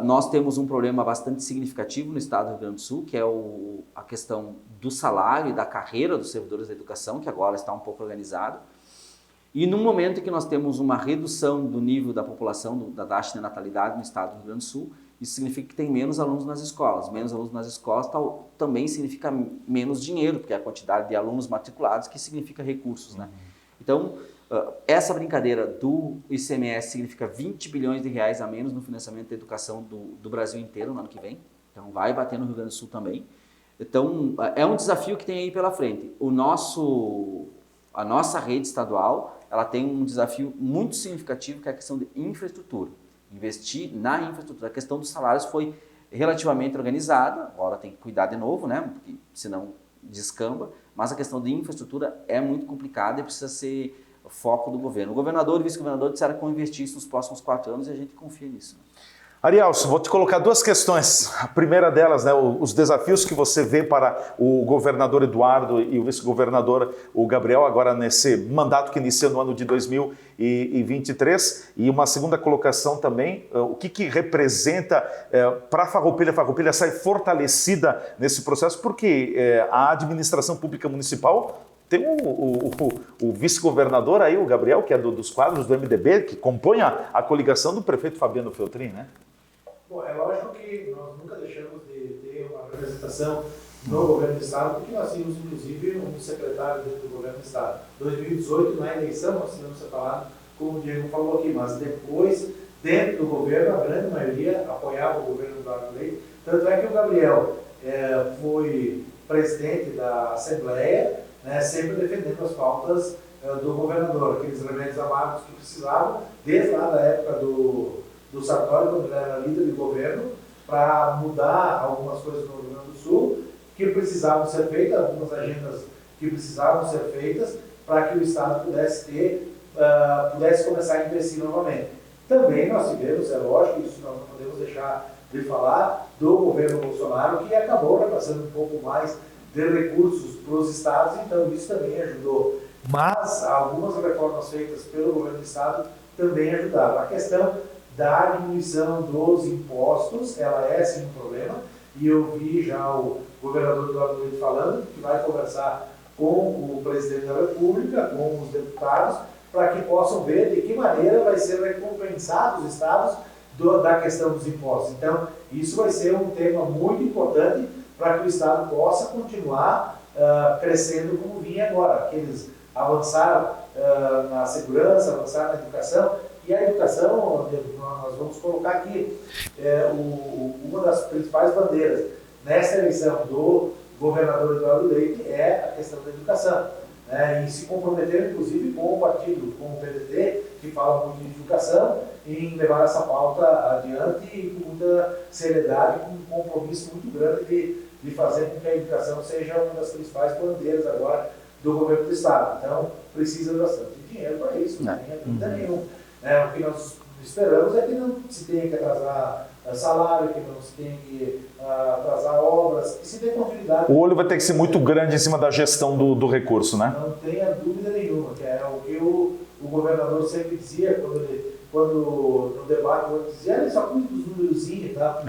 Nós temos um problema bastante significativo no estado do Rio Grande do Sul, que é a questão do salário e da carreira dos servidores da educação, que agora está um pouco organizado. E no momento em que nós temos uma redução do nível da população, da taxa de natalidade no estado do Rio Grande do Sul, isso significa que tem menos alunos nas escolas. Menos alunos nas escolas também significa menos dinheiro, porque é a quantidade de alunos matriculados que significa recursos, né? Então, essa brincadeira do ICMS significa 20 bilhões de reais a menos no financiamento da educação do Brasil inteiro no ano que vem. Então, vai bater no Rio Grande do Sul também. Então, é um desafio que tem aí pela frente. A nossa rede estadual, ela tem um desafio muito significativo, que é a questão de infraestrutura. Investir na infraestrutura. A questão dos salários foi relativamente organizada, agora tem que cuidar de novo, né? Porque senão descamba, mas a questão de infraestrutura é muito complicada e precisa ser o foco do governo. O governador e o vice-governador disseram que vão investir isso nos próximos 4 anos e a gente confia nisso. Arielson, vou te colocar 2 questões. A primeira delas, né, os desafios que você vê para o governador Eduardo e o vice-governador o Gabriel, agora nesse mandato que inicia no ano de 2023. E uma segunda colocação também, o que representa para a Farroupilha? A Farroupilha sai fortalecida nesse processo, porque a administração pública municipal tem o vice-governador aí, o Gabriel, que é dos quadros do MDB, que compõe a coligação do prefeito Fabiano Feltrin, né? Bom, é lógico que nós nunca deixamos de ter uma representação no governo do Estado, porque nós tínhamos, inclusive, um secretário dentro do governo do Estado. Em 2018, na eleição, nós tínhamos separado, como o Diego falou aqui, mas depois, dentro do governo, a grande maioria apoiava o governo do Eduardo Leite. Tanto é que o Gabriel foi presidente da Assembleia, né, sempre defendendo as pautas do governador, aqueles remédios amargos que precisavam, desde lá da época do Sartori, quando ele era líder de governo, para mudar algumas coisas no Rio Grande do Sul, que precisavam ser feitas, algumas agendas que precisavam ser feitas, para que o Estado pudesse começar a investir novamente. Também nós tivemos, é lógico, isso nós não podemos deixar de falar, do governo Bolsonaro, que acabou repassando um pouco mais de recursos para os estados, então isso também ajudou. Mas algumas reformas feitas pelo governo do estado também ajudaram. A questão da diminuição dos impostos, ela é sim um problema, e eu vi já o governador Eduardo Leite falando que vai conversar com o presidente da República, com os deputados, para que possam ver de que maneira vai ser recompensado os estados da questão dos impostos. Então, isso vai ser um tema muito importante para que o Estado possa continuar crescendo como vinha agora. Eles avançaram na segurança, avançaram na educação, e a educação, nós vamos colocar aqui, uma das principais bandeiras nessa eleição do governador Eduardo Leite é a questão da educação. Né? E se comprometeram, inclusive, com o partido, com o PDT, que fala muito de educação, em levar essa pauta adiante e com muita seriedade, com um compromisso muito grande de fazer com que a educação seja uma das principais bandeiras agora do governo do Estado. Então, precisa bastante dinheiro para isso, não tem dúvida nenhuma. O que nós esperamos é que não se tenha que atrasar salário, que não se tenha que atrasar obras, que se dê continuidade. O olho vai ter que ser muito grande em cima da gestão do recurso, né? Não tenha dúvida nenhuma, que é o que o governador sempre dizia, quando no debate, ele dizia, ele só cuida dos númerozinhos e tal.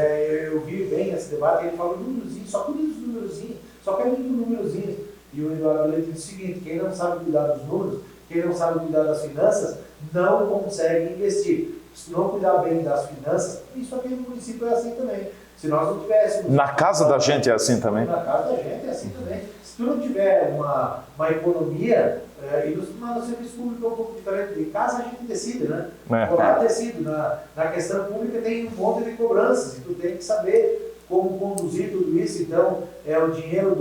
Eu vi bem esse debate, ele falou númerozinho, só cuida dos númerozinhos, só quer muito númerozinhos. E o Eduardo Leite disse o seguinte, quem não sabe cuidar dos números, quem não sabe cuidar das finanças, não consegue investir. Se não cuidar bem das finanças, isso aqui no município é assim também. Se nós não tivéssemos... Na casa da gente é assim também? Na casa da gente é assim também. Se tu não tiver uma economia, e no serviço público é um pouco diferente. De casa a gente decide, né? Lá decide. Na questão pública tem um monte de cobranças e tu tem que saber como conduzir tudo isso. Então, é o dinheiro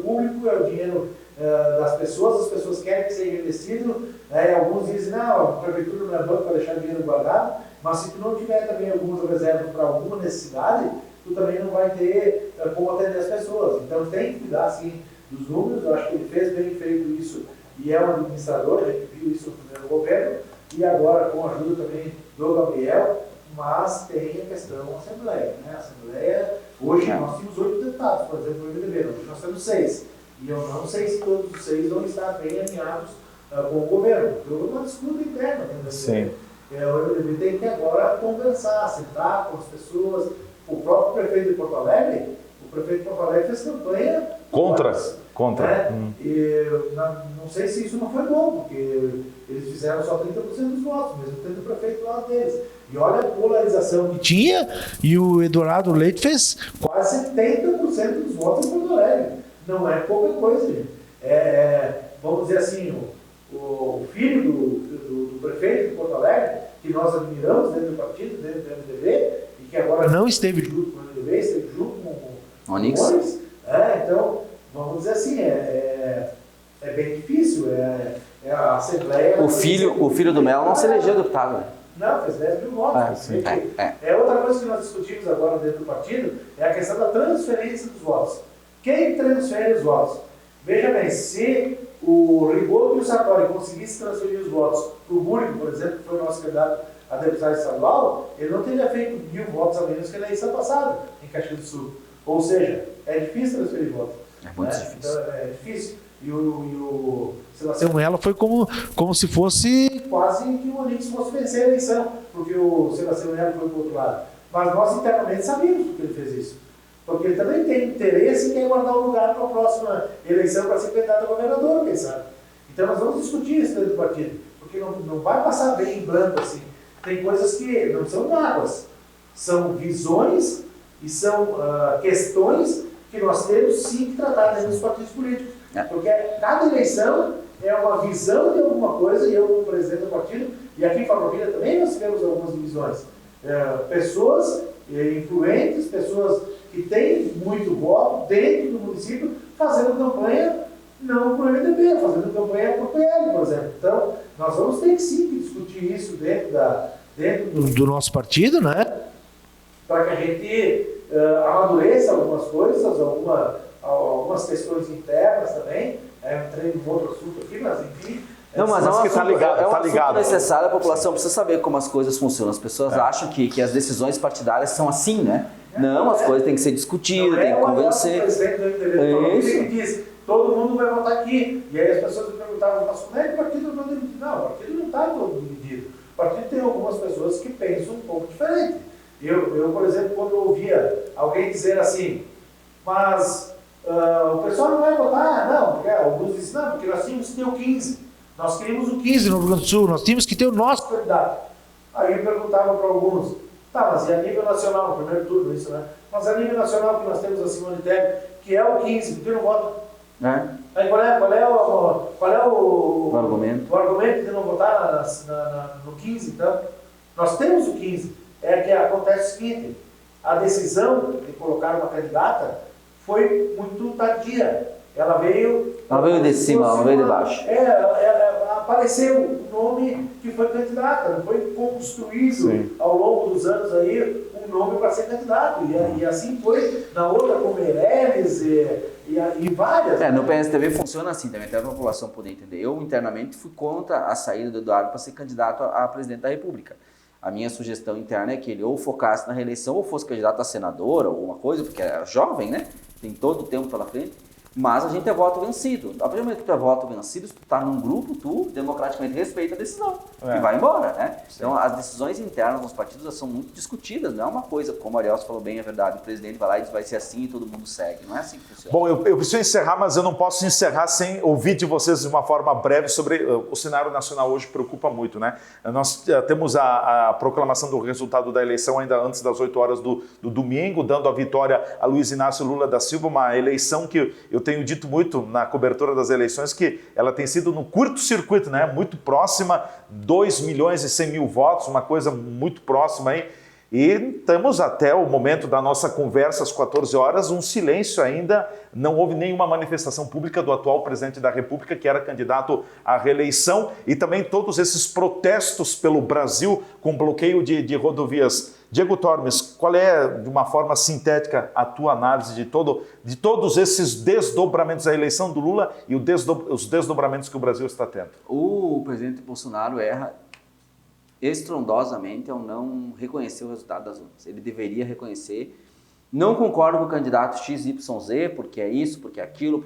público, é o dinheiro das pessoas, as pessoas querem que seja investido, né? Alguns dizem, não, a prefeitura não é banco para deixar dinheiro guardado, mas se tu não tiver também algumas reservas para alguma necessidade, tu também não vai ter como atender as pessoas. Então tem que cuidar, sim, dos números. Eu acho que ele fez bem feito isso e é um administrador, a gente viu isso no primeiro governo, e agora com a ajuda também do Gabriel, mas tem a questão da Assembleia. Né? A Assembleia, hoje nós temos 8 deputados, por exemplo, no MDB, hoje nós temos 6. E eu não sei se todos os 6 vão estar bem alinhados com o governo. Houve uma disputa interna dentro do MDB. O MDB tem que agora conversar, sentar com as pessoas. O próprio prefeito de Porto Alegre, fez campanha contra. Né? E não sei se isso não foi bom, porque eles fizeram só 30% dos votos, mesmo tendo o prefeito do lado deles. E olha a polarização que Tinha, e o Eduardo Leite fez quase 70% dos votos em Porto Alegre. Não é pouca coisa, gente. Vamos dizer assim, o filho do prefeito de Porto Alegre, que nós admiramos dentro do partido, dentro do MDB, e que agora não esteve junto com o MDB, esteve junto com o Onix. Então, vamos dizer assim, é bem difícil. A Assembleia... O filho do Melo não se elegeu deputado, né? Não, fez 10 mil votos. Outra coisa que nós discutimos agora dentro do partido é a questão da transferência dos votos. Quem transfere os votos? Veja bem, se o Rigoto e o Sartori conseguissem transferir os votos para o Búrigo, por exemplo, que foi o nosso candidato a deputado estadual, ele não teria feito 1.000 votos a menos que na eleição passada, em Caxias do Sul. Ou seja, é difícil transferir votos. É muito difícil. Então, é difícil. E o Então ela foi como se fosse... Quase que o Onix fosse vencer a eleição, porque o Sebastião Melo foi para o outro lado. Mas nós internamente sabíamos que ele fez isso. Porque ele também tem interesse em querer guardar um lugar para a próxima eleição para ser candidato a governador, quem sabe. Então nós vamos discutir isso dentro do partido, porque não vai passar bem em branco assim. Tem coisas que não são mágoas, são visões e são questões que nós temos sim que tratar dentro dos partidos políticos. Porque cada eleição é uma visão de alguma coisa, e eu como presidente do partido, e aqui em Farroupilha também nós tivemos algumas divisões. Pessoas influentes, pessoas que têm muito voto dentro do município, fazendo campanha não para o MDB, fazendo campanha para o PL, por exemplo. Então, nós vamos ter que sim discutir isso dentro do nosso partido, né? Para que a gente amadureça algumas coisas, algumas questões internas também. Entrei num outro assunto aqui, mas enfim. Não, mas que tá ligado, um assunto necessário, a população precisa saber como as coisas funcionam. As pessoas acham que as decisões partidárias são assim, né? Não, as coisas têm que ser discutidas, tem que convencer. O presidente do MDB ele diz, todo mundo vai votar aqui. E aí as pessoas me perguntavam, mas como é que o partido não está dividido? Não, o partido não está todo dividido. O partido tem algumas pessoas que pensam um pouco diferente. Eu, por exemplo, quando eu ouvia alguém dizer assim, mas o pessoal não vai votar, não, porque alguns dizem, não, porque nós tínhamos que ter o 15. Nós queríamos o 15 no Rio Grande do Sul, nós tínhamos que ter o nosso candidato. Aí eu perguntava para alguns, tá, mas e a nível nacional, no primeiro turno isso, né? Mas a nível nacional que nós temos a Simone Tebet, que é o 15, por que não vota? Aí qual é o argumento? O argumento de não votar no 15, então? Nós temos o 15. É que acontece o seguinte, a decisão de colocar uma candidata foi muito tardia. Ela veio de cima, ela veio de baixo. Apareceu o nome que foi candidata, não foi construído ao longo dos anos aí um nome para ser candidato. E assim foi na outra com Meirelles e várias. No PSDB funciona assim, também até a população poder entender. Eu internamente fui contra a saída do Eduardo para ser candidato a presidente da República. A minha sugestão interna é que ele ou focasse na reeleição ou fosse candidato a senador ou alguma coisa, porque é jovem, né? Tem todo o tempo pela frente. Mas a gente é voto vencido. A partir do momento que tu é voto vencido, se tu tá num grupo, tu democraticamente respeita a decisão e vai embora, né? Sim. Então as decisões internas nos partidos são muito discutidas, não é uma coisa, como o Arielso falou bem, é verdade, o presidente vai lá e diz vai ser assim e todo mundo segue, não é assim que funciona. Bom, eu preciso encerrar, mas eu não posso encerrar sem ouvir de vocês de uma forma breve sobre o cenário nacional hoje, preocupa muito, né? Nós temos a proclamação do resultado da eleição ainda antes das 8 horas do domingo, dando a vitória a Luiz Inácio Lula da Silva, uma eleição que eu tenho dito muito na cobertura das eleições que ela tem sido no curto-circuito, né? Muito próxima, 2.100.000 votos, uma coisa muito próxima aí. E estamos até o momento da nossa conversa, às 14 horas, um silêncio ainda, não houve nenhuma manifestação pública do atual presidente da República, que era candidato à reeleição, e também todos esses protestos pelo Brasil com bloqueio de rodovias. Diego Tormes, qual é, de uma forma sintética, a tua análise de todos esses desdobramentos da eleição do Lula e os desdobramentos que o Brasil está tendo? O presidente Bolsonaro erra estrondosamente ao não reconhecer o resultado das urnas. Ele deveria reconhecer. Não concordo com o candidato XYZ, porque é isso, porque é aquilo,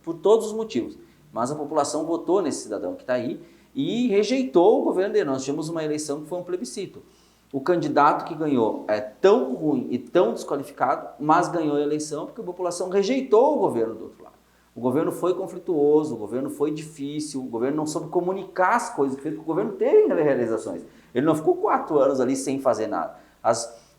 por todos os motivos. Mas a população votou nesse cidadão que está aí e rejeitou o governo dele. Nós tivemos uma eleição que foi um plebiscito. O candidato que ganhou é tão ruim e tão desqualificado, mas ganhou a eleição porque a população rejeitou o governo do outro lado. O governo foi conflituoso, o governo foi difícil, o governo não soube comunicar as coisas que fez, porque o governo teve realizações. Ele não ficou 4 anos ali sem fazer nada.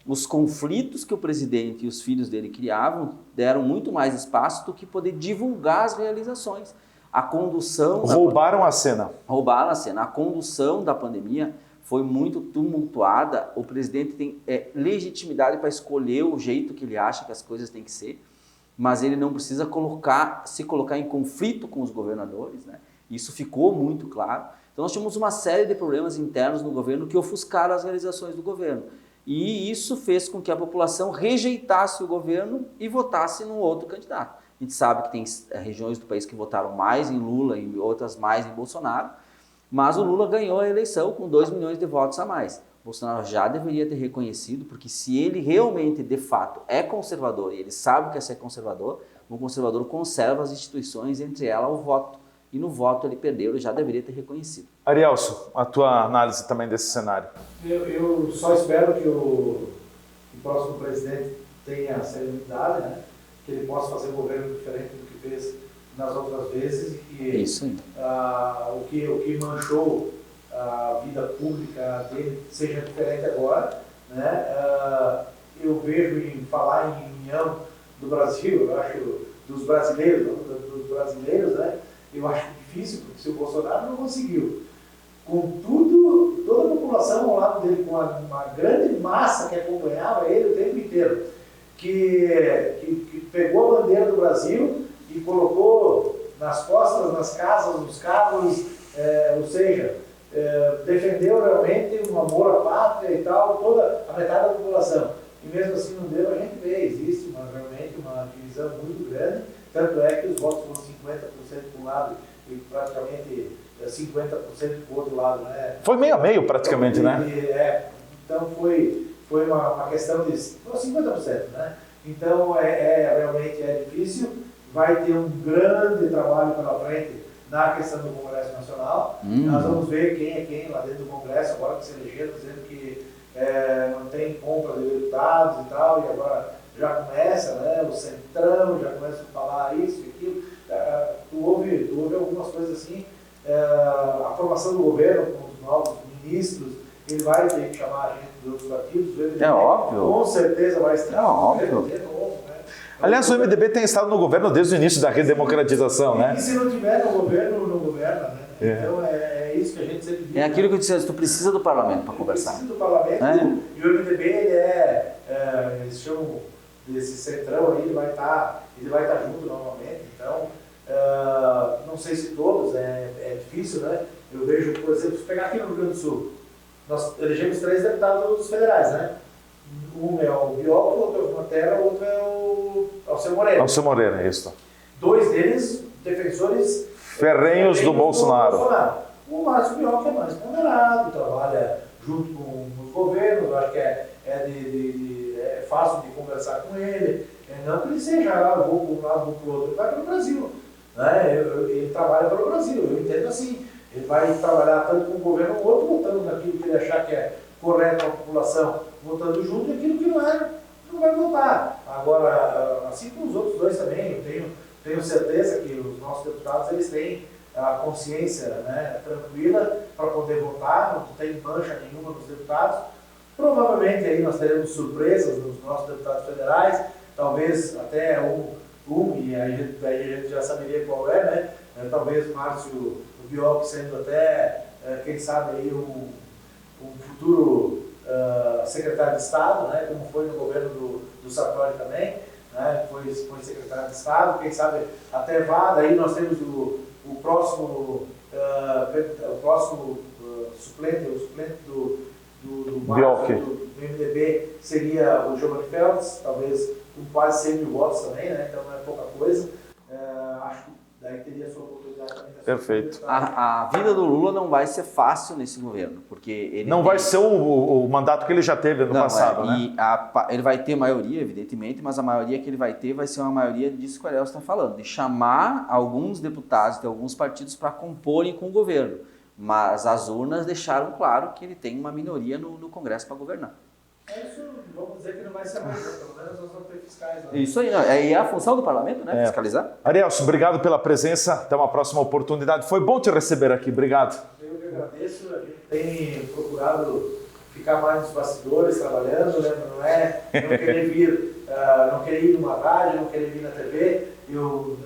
Os conflitos que o presidente e os filhos dele criavam deram muito mais espaço do que poder divulgar as realizações. A condução... Roubaram a cena. Roubaram a cena. A condução da pandemia foi muito tumultuada. O presidente tem legitimidade para escolher o jeito que ele acha que as coisas têm que ser, mas ele não precisa se colocar em conflito com os governadores, né? Isso ficou muito claro. Então nós tínhamos uma série de problemas internos no governo que ofuscaram as realizações do governo. E isso fez com que a população rejeitasse o governo e votasse num outro candidato. A gente sabe que tem regiões do país que votaram mais em Lula e outras mais em Bolsonaro, mas o Lula ganhou a eleição com 2 milhões de votos a mais. O Bolsonaro já deveria ter reconhecido, porque se ele realmente, de fato, é conservador e ele sabe que é ser conservador, o conservador conserva as instituições, entre elas o voto. E no voto ele perdeu, ele já deveria ter reconhecido. Arielso, a tua análise também desse cenário. Eu só espero que o próximo presidente tenha serenidade, né? Que ele possa fazer um governo diferente do que fez nas outras vezes e que o que manchou a vida pública dele seja diferente agora, né? Eu vejo em falar em união do Brasil, eu acho dos brasileiros, né? Eu acho difícil, porque se o Bolsonaro não conseguiu, contudo, toda a população ao lado dele, com uma grande massa que acompanhava ele o tempo inteiro, que pegou a bandeira do Brasil e colocou nas costas, nas casas, nos carros, ou seja, defendeu realmente um amor à pátria e tal, toda a metade da população. E mesmo assim não deu, a gente vê, existe realmente uma divisão muito grande, tanto é que os votos foram 50% para um lado e praticamente 50% para o outro lado, né? Foi meio a meio praticamente, né? Então foi uma questão de 50%, né? Então realmente é difícil, vai ter um grande trabalho pela frente na questão do Congresso Nacional. Nós vamos ver quem é quem lá dentro do Congresso, agora que se elegeram, dizendo que não tem compra de deputados e tal, e agora já começa, né, o Centrão, já começa a falar isso e aquilo. Tu ouve algumas coisas assim, a formação do governo com os novos ministros, ele vai ter que chamar a gente dos outros partidos. Óbvio. Com certeza vai estar. Óbvio. Aliás, o MDB tem estado no governo desde o início da redemocratização, né? E se não tiver no governo, não governa, né? Então é isso que a gente sempre diz. É aquilo que eu disse, tu precisa do parlamento para conversar. Precisa do parlamento, e o MDB, eles chamam desse centrão aí, ele vai estar junto novamente, então, não sei se todos, é difícil, né? Eu vejo, por exemplo, se pegar aqui no Rio Grande do Sul, nós elegemos 3 deputados federais, né? Um é o Bioc, o outro é o Mantera, o outro é o Alceu Moreira. Alceu Moreira, isso. 2 deles, defensores ferrenhos do Bolsonaro. O Márcio Bioc é mais ponderado, trabalha junto com os governos, eu acho que é fácil de conversar com ele, não que ele seja, vou para um lado, vou para o outro, ele vai para o Brasil, né? Ele trabalha para o Brasil, eu entendo assim, ele vai trabalhar tanto com o governo, o outro votando naquilo que ele achar que é correto a população, votando junto, e aquilo que não é, não vai votar. Agora, assim como os outros 2 também, eu tenho certeza que os nossos deputados, eles têm a consciência, né, tranquila para poder votar, não tem mancha nenhuma nos deputados. Provavelmente aí nós teremos surpresas nos nossos deputados federais, talvez até e aí a gente já saberia qual é, né? Talvez Márcio Bioc sendo até, quem sabe, aí um futuro secretário de Estado, né? Como foi no governo do Sartori também, né? Foi secretário de Estado, quem sabe até vá, daí nós temos o próximo suplente, o suplente do MDB seria o Giovanni Feltes, talvez com quase 100 mil votos também, né? Então não é pouca coisa. Acho que daí teria a sua oportunidade também. Perfeito. A vida do Lula não vai ser fácil nesse governo, porque ele não vai ser o mandato que ele já teve no passado, né? Ele vai ter maioria, evidentemente, mas a maioria que ele vai ter vai ser uma maioria disso que o Ariel está falando, de chamar alguns deputados de alguns partidos para comporem com o governo. Mas as urnas deixaram claro que ele tem uma minoria no Congresso para governar. Isso, vamos dizer que não vai ser a maioria, pelo menos nós vamos ter fiscais. Né? Isso aí, é a função do parlamento, né? Fiscalizar. Arielson, obrigado pela presença, até uma próxima oportunidade. Foi bom te receber aqui, obrigado. Eu que agradeço, a gente tem procurado ficar mais nos bastidores, trabalhando, né? Não querer vir, não querer ir numa rádio, não querer vir na TV. Eu,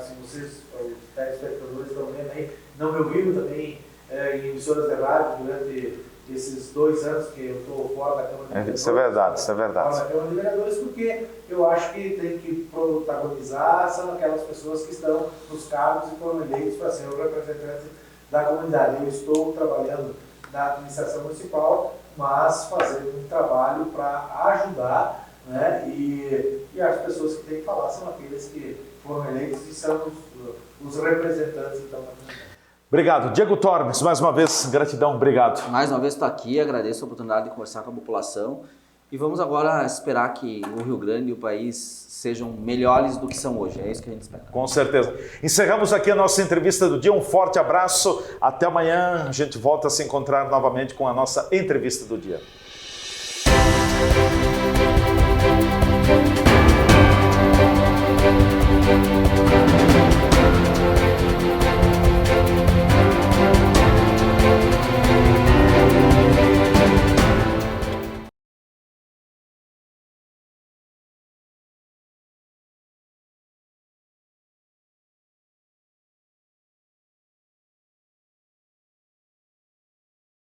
se vocês, os telespectadores estão vendo aí, não me ouviram também em emissoras de rádio durante esses 2 anos que eu estou fora da Câmara de Vereadores. Isso é verdade, isso é verdade. Fora da Câmara de Vereadores, porque eu acho que tem que protagonizar, são aquelas pessoas que estão nos cargos e foram eleitos para ser o representante da comunidade. Eu estou trabalhando na administração municipal, mas fazendo um trabalho para ajudar, né? E as pessoas que têm que falar são aqueles que foram eleitos e são os representantes então, da comunidade. Obrigado. Diego Tormes, mais uma vez, gratidão, obrigado. Mais uma vez estou aqui, agradeço a oportunidade de conversar com a população e vamos agora esperar que o Rio Grande e o país sejam melhores do que são hoje, é isso que a gente espera. Com certeza. Encerramos aqui a nossa entrevista do dia, um forte abraço, até amanhã a gente volta a se encontrar novamente com a nossa entrevista do dia.